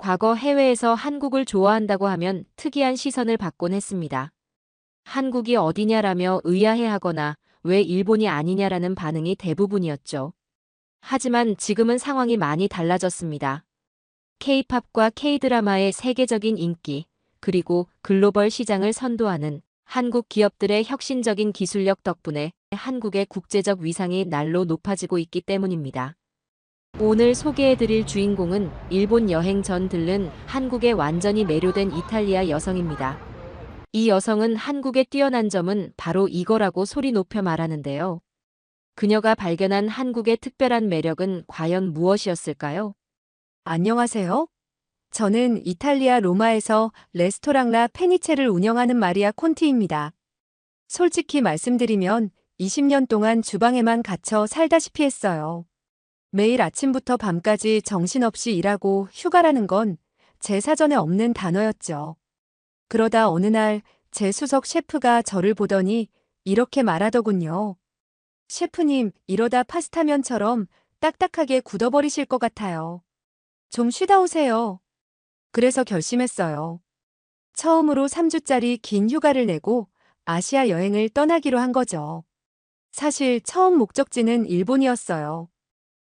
과거 해외에서 한국을 좋아한다고 하면 특이한 시선을 받곤 했습니다. 한국이 어디냐라며 의아해하거나 왜 일본이 아니냐라는 반응이 대부분이었죠. 하지만 지금은 상황이 많이 달라졌습니다. K-팝과 K-드라마의 세계적인 인기, 그리고 글로벌 시장을 선도하는 한국 기업들의 혁신적인 기술력 덕분에 한국의 국제적 위상이 날로 높아지고 있기 때문입니다. 오늘 소개해드릴 주인공은 일본 여행 전 들른 한국에 완전히 매료된 이탈리아 여성입니다. 이 여성은 한국의 뛰어난 점은 바로 이거라고 소리 높여 말하는데요. 그녀가 발견한 한국의 특별한 매력은 과연 무엇이었을까요? 안녕하세요. 저는 이탈리아 로마에서 레스토랑 라 페니체를 운영하는 마리아 콘티입니다. 솔직히 말씀드리면 20년 동안 주방에만 갇혀 살다시피 했어요. 매일 아침부터 밤까지 정신없이 일하고 휴가라는 건 제 사전에 없는 단어였죠. 그러다 어느 날 제 수석 셰프가 저를 보더니 이렇게 말하더군요. 셰프님, 이러다 파스타면처럼 딱딱하게 굳어버리실 것 같아요. 좀 쉬다 오세요. 그래서 결심했어요. 처음으로 3주짜리 긴 휴가를 내고 아시아 여행을 떠나기로 한 거죠. 사실 처음 목적지는 일본이었어요.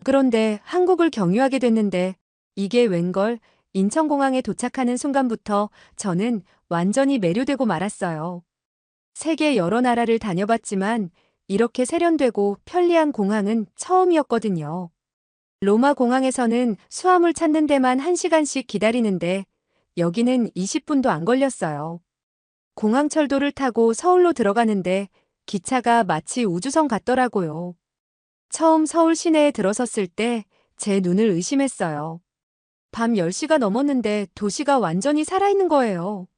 그런데 한국을 경유하게 됐는데 이게 웬걸 인천공항에 도착하는 순간부터 저는 완전히 매료되고 말았어요. 세계 여러 나라를 다녀봤지만 이렇게 세련되고 편리한 공항은 처음이었거든요. 로마 공항에서는 수화물 찾는 데만 1시간씩 기다리는데 여기는 20분도 안 걸렸어요. 공항철도를 타고 서울로 들어가는데 기차가 마치 우주선 같더라고요. 처음 서울 시내에 들어섰을 때 제 눈을 의심했어요. 밤 10시가 넘었는데 도시가 완전히 살아있는 거예요.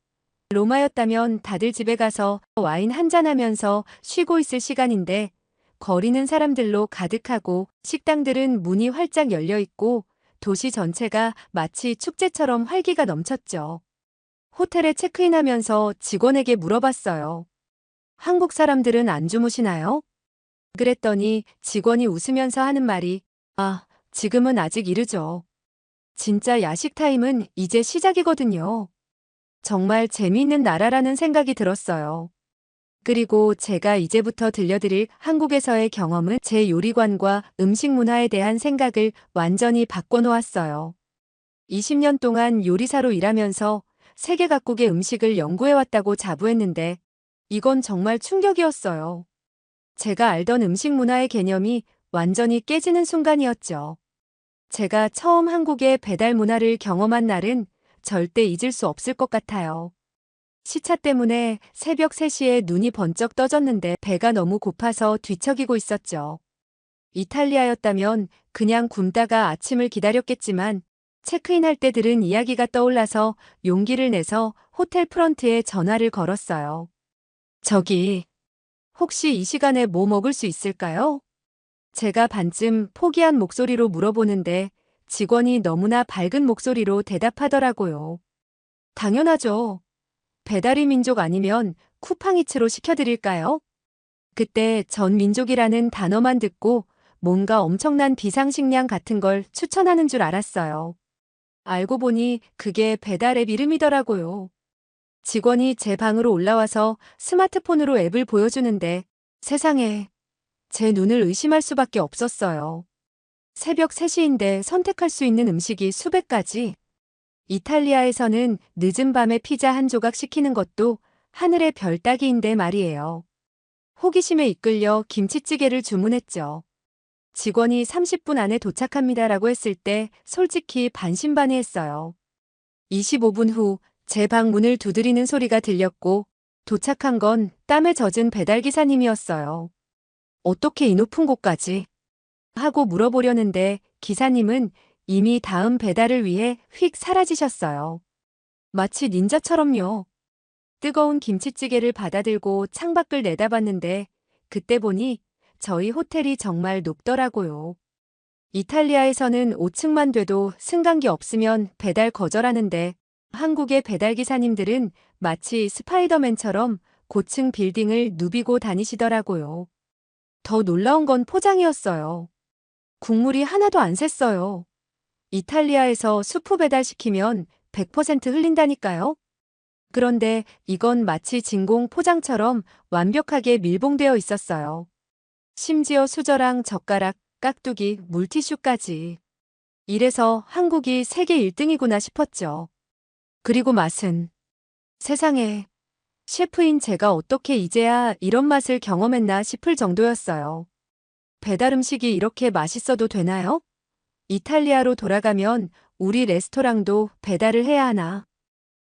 로마였다면 다들 집에 가서 와인 한잔하면서 쉬고 있을 시간인데 거리는 사람들로 가득하고 식당들은 문이 활짝 열려 있고 도시 전체가 마치 축제처럼 활기가 넘쳤죠. 호텔에 체크인하면서 직원에게 물어봤어요. 한국 사람들은 안 주무시나요? 그랬더니 직원이 웃으면서 하는 말이 아, 지금은 아직 이르죠. 진짜 야식 타임은 이제 시작이거든요. 정말 재미있는 나라라는 생각이 들었어요. 그리고 제가 이제부터 들려드릴 한국에서의 경험은 제 요리관과 음식 문화에 대한 생각을 완전히 바꿔놓았어요. 20년 동안 요리사로 일하면서 세계 각국의 음식을 연구해왔다고 자부했는데 이건 정말 충격이었어요. 제가 알던 음식 문화의 개념이 완전히 깨지는 순간이었죠. 제가 처음 한국의 배달 문화를 경험한 날은 절대 잊을 수 없을 것 같아요. 시차 때문에 새벽 3시에 눈이 번쩍 떠졌는데 배가 너무 고파서 뒤척이고 있었죠. 이탈리아였다면 그냥 굶다가 아침을 기다렸겠지만 체크인할 때 들은 이야기가 떠올라서 용기를 내서 호텔 프런트에 전화를 걸었어요. 저기, 혹시 이 시간에 뭐 먹을 수 있을까요? 제가 반쯤 포기한 목소리로 물어보는데 직원이 너무나 밝은 목소리로 대답하더라고요. 당연하죠. 배달의 민족 아니면 쿠팡이츠로 시켜드릴까요? 그때 전 민족이라는 단어만 듣고 뭔가 엄청난 비상식량 같은 걸 추천하는 줄 알았어요. 알고 보니 그게 배달 앱 이름이더라고요. 직원이 제 방으로 올라와서 스마트폰으로 앱을 보여주는데 세상에 제 눈을 의심할 수밖에 없었어요. 새벽 3시인데 선택할 수 있는 음식이 수백 가지. 이탈리아에서는 늦은 밤에 피자 한 조각 시키는 것도 하늘의 별 따기인데 말이에요. 호기심에 이끌려 김치찌개를 주문했죠. 직원이 30분 안에 도착합니다라고 했을 때 솔직히 반신반의했어요. 25분 후 제 방 문을 두드리는 소리가 들렸고 도착한 건 땀에 젖은 배달기사님이었어요. 어떻게 이 높은 곳까지? 하고 물어보려는데 기사님은 이미 다음 배달을 위해 휙 사라지셨어요. 마치 닌자처럼요. 뜨거운 김치찌개를 받아들고 창밖을 내다봤는데 그때 보니 저희 호텔이 정말 높더라고요. 이탈리아에서는 5층만 돼도 승강기 없으면 배달 거절하는데 한국의 배달기사님들은 마치 스파이더맨처럼 고층 빌딩을 누비고 다니시더라고요. 더 놀라운 건 포장이었어요. 국물이 하나도 안 샜어요. 이탈리아에서 수프 배달시키면 100% 흘린다니까요. 그런데 이건 마치 진공 포장처럼 완벽하게 밀봉되어 있었어요. 심지어 수저랑 젓가락, 깍두기, 물티슈까지. 이래서 한국이 세계 1등이구나 싶었죠. 그리고 맛은 세상에, 셰프인 제가 어떻게 이제야 이런 맛을 경험했나 싶을 정도였어요. 배달 음식이 이렇게 맛있어도 되나요? 이탈리아로 돌아가면 우리 레스토랑도 배달을 해야 하나?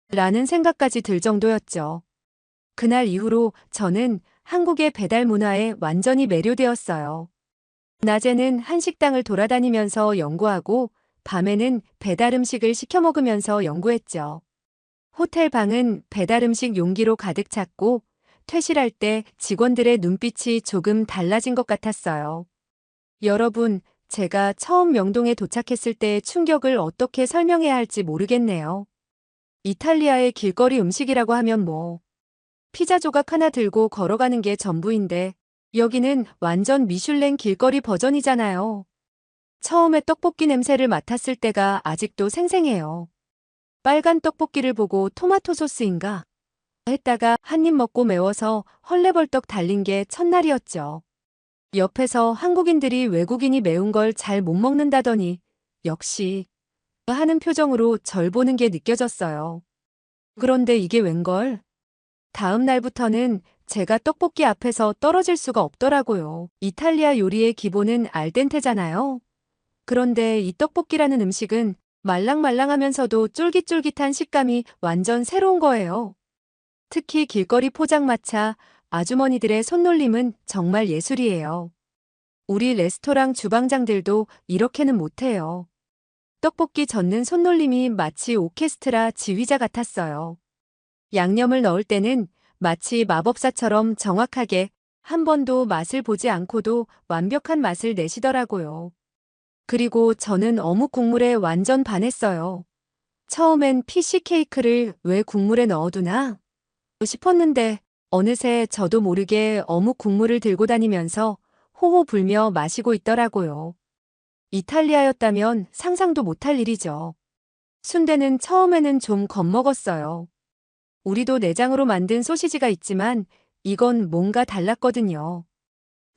라는 생각까지 들 정도였죠. 그날 이후로 저는 한국의 배달 문화에 완전히 매료되었어요. 낮에는 한식당을 돌아다니면서 연구하고 밤에는 배달 음식을 시켜 먹으면서 연구했죠. 호텔 방은 배달 음식 용기로 가득 찼고 퇴실할 때 직원들의 눈빛이 조금 달라진 것 같았어요. 여러분, 제가 처음 명동에 도착했을 때의 충격을 어떻게 설명해야 할지 모르겠네요. 이탈리아의 길거리 음식이라고 하면 피자 조각 하나 들고 걸어가는 게 전부인데 여기는 완전 미슐랭 길거리 버전이잖아요. 처음에 떡볶이 냄새를 맡았을 때가 아직도 생생해요. 빨간 떡볶이를 보고 토마토 소스인가 했다가 한 입 먹고 매워서 헐레벌떡 달린 게 첫날이었죠. 옆에서 한국인들이 외국인이 매운 걸 잘 못 먹는다더니 역시 하는 표정으로 절 보는 게 느껴졌어요. 그런데 이게 웬걸? 다음 날부터는 제가 떡볶이 앞에서 떨어질 수가 없더라고요. 이탈리아 요리의 기본은 알덴테잖아요. 그런데 이 떡볶이라는 음식은 말랑말랑하면서도 쫄깃쫄깃한 식감이 완전 새로운 거예요. 특히 길거리 포장마차 아주머니들의 손놀림은 정말 예술이에요. 우리 레스토랑 주방장들도 이렇게는 못해요. 떡볶이 젓는 손놀림이 마치 오케스트라 지휘자 같았어요. 양념을 넣을 때는 마치 마법사처럼 정확하게 한 번도 맛을 보지 않고도 완벽한 맛을 내시더라고요. 그리고 저는 어묵 국물에 완전 반했어요. 처음엔 피시 케이크를 왜 국물에 넣어두나 싶었는데 어느새 저도 모르게 어묵 국물을 들고 다니면서 호호 불며 마시고 있더라고요. 이탈리아였다면 상상도 못할 일이죠. 순대는 처음에는 좀 겁먹었어요. 우리도 내장으로 만든 소시지가 있지만 이건 뭔가 달랐거든요.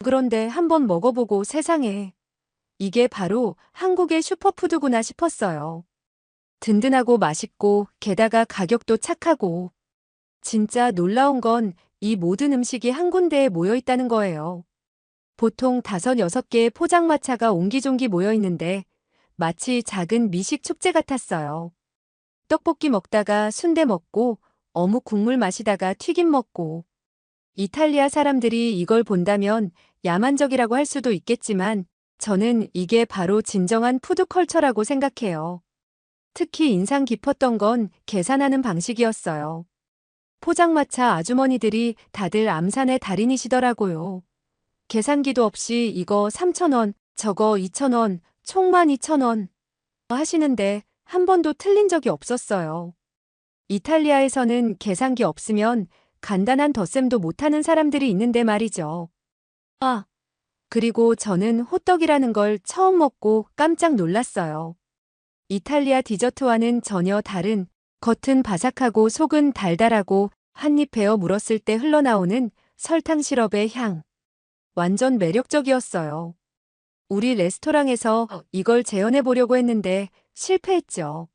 그런데 한번 먹어보고 세상에, 이게 바로 한국의 슈퍼푸드구나 싶었어요. 든든하고 맛있고 게다가 가격도 착하고. 진짜 놀라운 건 이 모든 음식이 한 군데에 모여 있다는 거예요. 보통 5, 6개의 포장마차가 옹기종기 모여 있는데 마치 작은 미식 축제 같았어요. 떡볶이 먹다가 순대 먹고 어묵 국물 마시다가 튀김 먹고. 이탈리아 사람들이 이걸 본다면 야만적이라고 할 수도 있겠지만 저는 이게 바로 진정한 푸드컬처라고 생각해요. 특히 인상 깊었던 건 계산하는 방식이었어요. 포장마차 아주머니들이 다들 암산의 달인이시더라고요. 계산기도 없이 이거 3,000원, 저거 2,000원, 총 12,000원 하시는데 한 번도 틀린 적이 없었어요. 이탈리아에서는 계산기 없으면 간단한 덧셈도 못하는 사람들이 있는데 말이죠. 그리고 저는 호떡이라는 걸 처음 먹고 깜짝 놀랐어요. 이탈리아 디저트와는 전혀 다른 겉은 바삭하고 속은 달달하고 한 입 베어 물었을 때 흘러나오는 설탕 시럽의 향. 완전 매력적이었어요. 우리 레스토랑에서 이걸 재현해 보려고 했는데 실패했죠.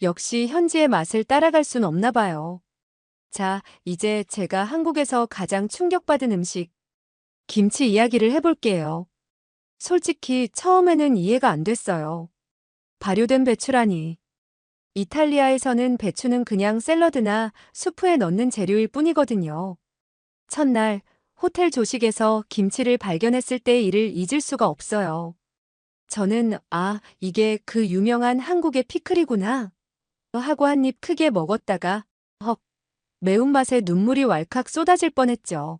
역시 현지의 맛을 따라갈 순 없나 봐요. 자, 이제 제가 한국에서 가장 충격받은 음식, 김치 이야기를 해볼게요. 솔직히 처음에는 이해가 안 됐어요. 발효된 배추라니. 이탈리아에서는 배추는 그냥 샐러드나 수프에 넣는 재료일 뿐이거든요. 첫날 호텔 조식에서 김치를 발견했을 때의 일을 잊을 수가 없어요. 저는 이게 그 유명한 한국의 피클이구나 하고 한 입 크게 먹었다가 매운맛에 눈물이 왈칵 쏟아질 뻔했죠.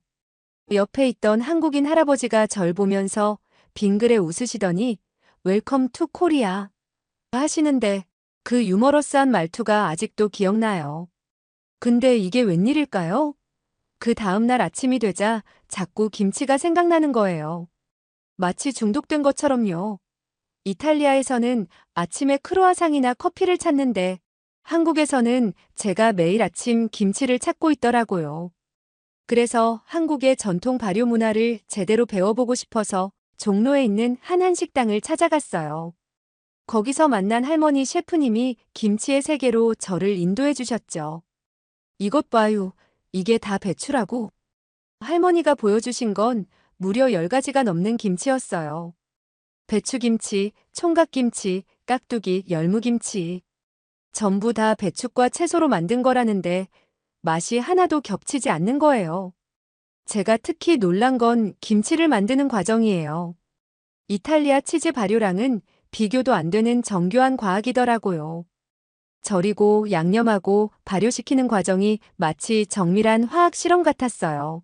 옆에 있던 한국인 할아버지가 절 보면서 빙그레 웃으시더니 웰컴 투 코리아 하시는데 그 유머러스한 말투가 아직도 기억나요. 근데 이게 웬일일까요? 그 다음날 아침이 되자 자꾸 김치가 생각나는 거예요. 마치 중독된 것처럼요. 이탈리아에서는 아침에 크로아상이나 커피를 찾는데 한국에서는 제가 매일 아침 김치를 찾고 있더라고요. 그래서 한국의 전통 발효 문화를 제대로 배워보고 싶어서 종로에 있는 한 한식당을 찾아갔어요. 거기서 만난 할머니 셰프님이 김치의 세계로 저를 인도해 주셨죠. 이것 봐요. 이게 다 배추라고. 할머니가 보여주신 건 무려 10가지가 넘는 김치였어요. 배추김치, 총각김치, 깍두기, 열무김치. 전부 다 배추과 채소로 만든 거라는데 맛이 하나도 겹치지 않는 거예요. 제가 특히 놀란 건 김치를 만드는 과정이에요. 이탈리아 치즈 발효랑은 비교도 안 되는 정교한 과학이더라고요. 절이고 양념하고 발효시키는 과정이 마치 정밀한 화학 실험 같았어요.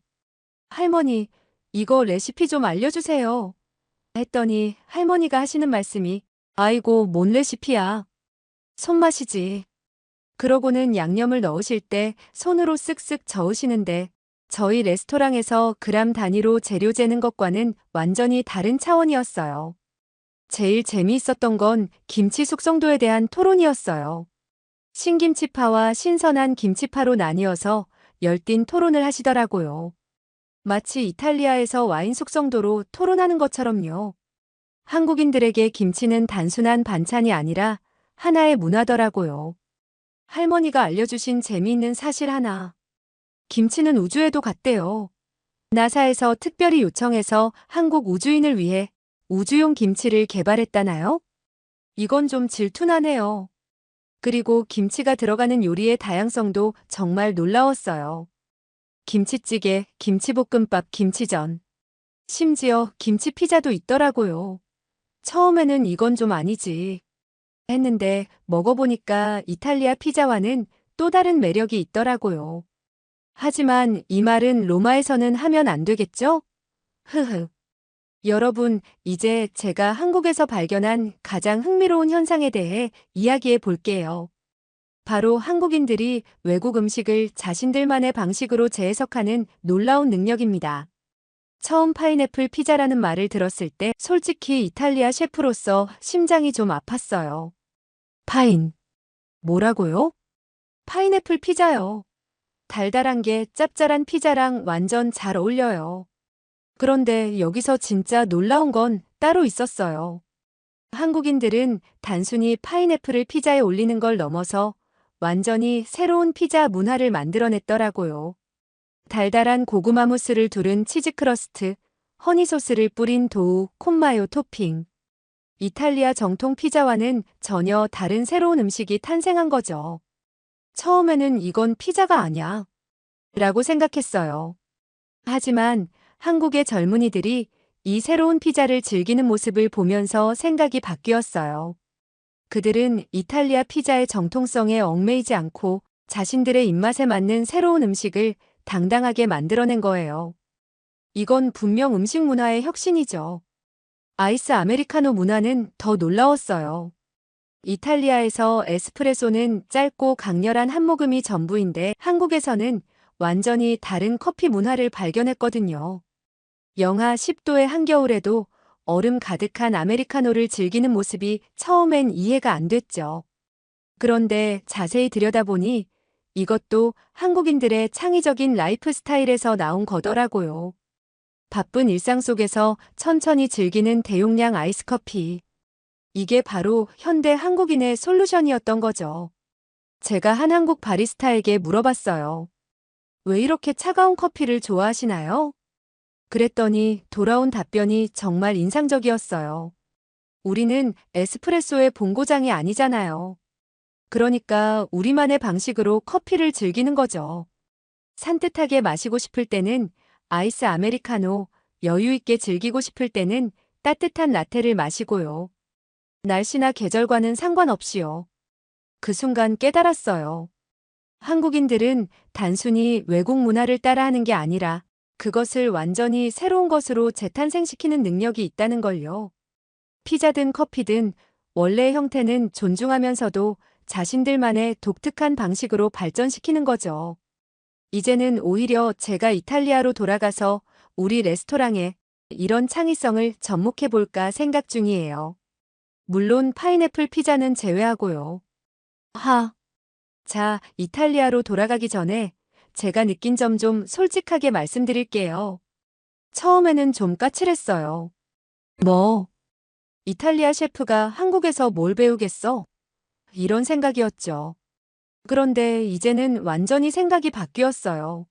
할머니, 이거 레시피 좀 알려주세요. 했더니 할머니가 하시는 말씀이 아이고, 뭔 레시피야. 손맛이지. 그러고는 양념을 넣으실 때 손으로 쓱쓱 저으시는데 저희 레스토랑에서 그램 단위로 재료 재는 것과는 완전히 다른 차원이었어요. 제일 재미있었던 건 김치 숙성도에 대한 토론이었어요. 신김치파와 신선한 김치파로 나뉘어서 열띤 토론을 하시더라고요. 마치 이탈리아에서 와인 숙성도로 토론하는 것처럼요. 한국인들에게 김치는 단순한 반찬이 아니라 하나의 문화더라고요. 할머니가 알려주신 재미있는 사실 하나. 김치는 우주에도 갔대요. 나사에서 특별히 요청해서 한국 우주인을 위해 우주용 김치를 개발했다나요? 이건 좀 질투나네요. 그리고 김치가 들어가는 요리의 다양성도 정말 놀라웠어요. 김치찌개, 김치볶음밥, 김치전. 심지어 김치 피자도 있더라고요. 처음에는 이건 좀 아니지 했는데 먹어보니까 이탈리아 피자와는 또 다른 매력이 있더라고요. 하지만 이 말은 로마에서는 하면 안 되겠죠? 흐흐. 여러분, 이제 제가 한국에서 발견한 가장 흥미로운 현상에 대해 이야기해 볼게요. 바로 한국인들이 외국 음식을 자신들만의 방식으로 재해석하는 놀라운 능력입니다. 처음 파인애플 피자라는 말을 들었을 때 솔직히 이탈리아 셰프로서 심장이 좀 아팠어요. 파인. 뭐라고요? 파인애플 피자요. 달달한 게 짭짤한 피자랑 완전 잘 어울려요. 그런데 여기서 진짜 놀라운 건 따로 있었어요. 한국인들은 단순히 파인애플을 피자에 올리는 걸 넘어서 완전히 새로운 피자 문화를 만들어냈더라고요. 달달한 고구마 무스를 두른 치즈 크러스트, 허니 소스를 뿌린 도우, 콘마요 토핑. 이탈리아 정통 피자와는 전혀 다른 새로운 음식이 탄생한 거죠. 처음에는 이건 피자가 아니야 라고 생각했어요. 하지만 한국의 젊은이들이 이 새로운 피자를 즐기는 모습을 보면서 생각이 바뀌었어요. 그들은 이탈리아 피자의 정통성에 얽매이지 않고 자신들의 입맛에 맞는 새로운 음식을 당당하게 만들어낸 거예요. 이건 분명 음식 문화의 혁신이죠. 아이스 아메리카노 문화는 더 놀라웠어요. 이탈리아에서 에스프레소는 짧고 강렬한 한 모금이 전부인데 한국에서는 완전히 다른 커피 문화를 발견했거든요. 영하 10도의 한겨울에도 얼음 가득한 아메리카노를 즐기는 모습이 처음엔 이해가 안 됐죠. 그런데 자세히 들여다보니 이것도 한국인들의 창의적인 라이프 스타일에서 나온 거더라고요. 바쁜 일상 속에서 천천히 즐기는 대용량 아이스커피. 이게 바로 현대 한국인의 솔루션이었던 거죠. 제가 한 한국 바리스타에게 물어봤어요. 왜 이렇게 차가운 커피를 좋아하시나요? 그랬더니 돌아온 답변이 정말 인상적이었어요. 우리는 에스프레소의 본고장이 아니잖아요. 그러니까 우리만의 방식으로 커피를 즐기는 거죠. 산뜻하게 마시고 싶을 때는 아이스 아메리카노, 여유 있게 즐기고 싶을 때는 따뜻한 라테를 마시고요. 날씨나 계절과는 상관없이요. 그 순간 깨달았어요. 한국인들은 단순히 외국 문화를 따라하는 게 아니라 그것을 완전히 새로운 것으로 재탄생시키는 능력이 있다는 걸요. 피자든 커피든 원래의 형태는 존중하면서도 자신들만의 독특한 방식으로 발전시키는 거죠. 이제는 오히려 제가 이탈리아로 돌아가서 우리 레스토랑에 이런 창의성을 접목해 볼까 생각 중이에요. 물론 파인애플 피자는 제외하고요. 자, 이탈리아로 돌아가기 전에 제가 느낀 점 좀 솔직하게 말씀드릴게요. 처음에는 좀 까칠했어요. 뭐? 이탈리아 셰프가 한국에서 뭘 배우겠어? 이런 생각이었죠. 그런데 이제는 완전히 생각이 바뀌었어요.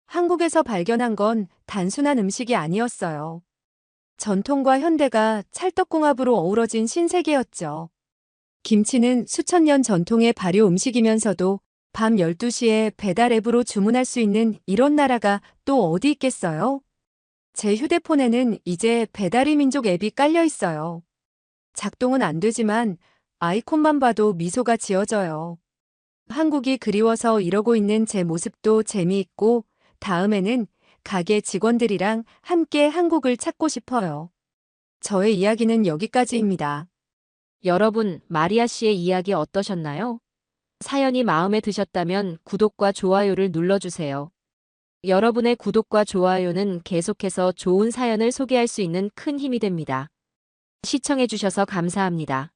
한국에서 발견한 건 단순한 음식이 아니었어요. 전통과 현대가 찰떡궁합으로 어우러진 신세계였죠. 김치는 수천 년 전통의 발효 음식이면서도 밤 12시에 배달 앱으로 주문할 수 있는 이런 나라가 또 어디 있겠어요? 제 휴대폰에는 이제 배달의 민족 앱이 깔려 있어요. 작동은 안 되지만 아이콘만 봐도 미소가 지어져요. 한국이 그리워서 이러고 있는 제 모습도 재미있고 다음에는 가게 직원들이랑 함께 한국을 찾고 싶어요. 저의 이야기는 여기까지입니다. 여러분, 마리아 씨의 이야기 어떠셨나요? 사연이 마음에 드셨다면 구독과 좋아요를 눌러주세요. 여러분의 구독과 좋아요는 계속해서 좋은 사연을 소개할 수 있는 큰 힘이 됩니다. 시청해주셔서 감사합니다.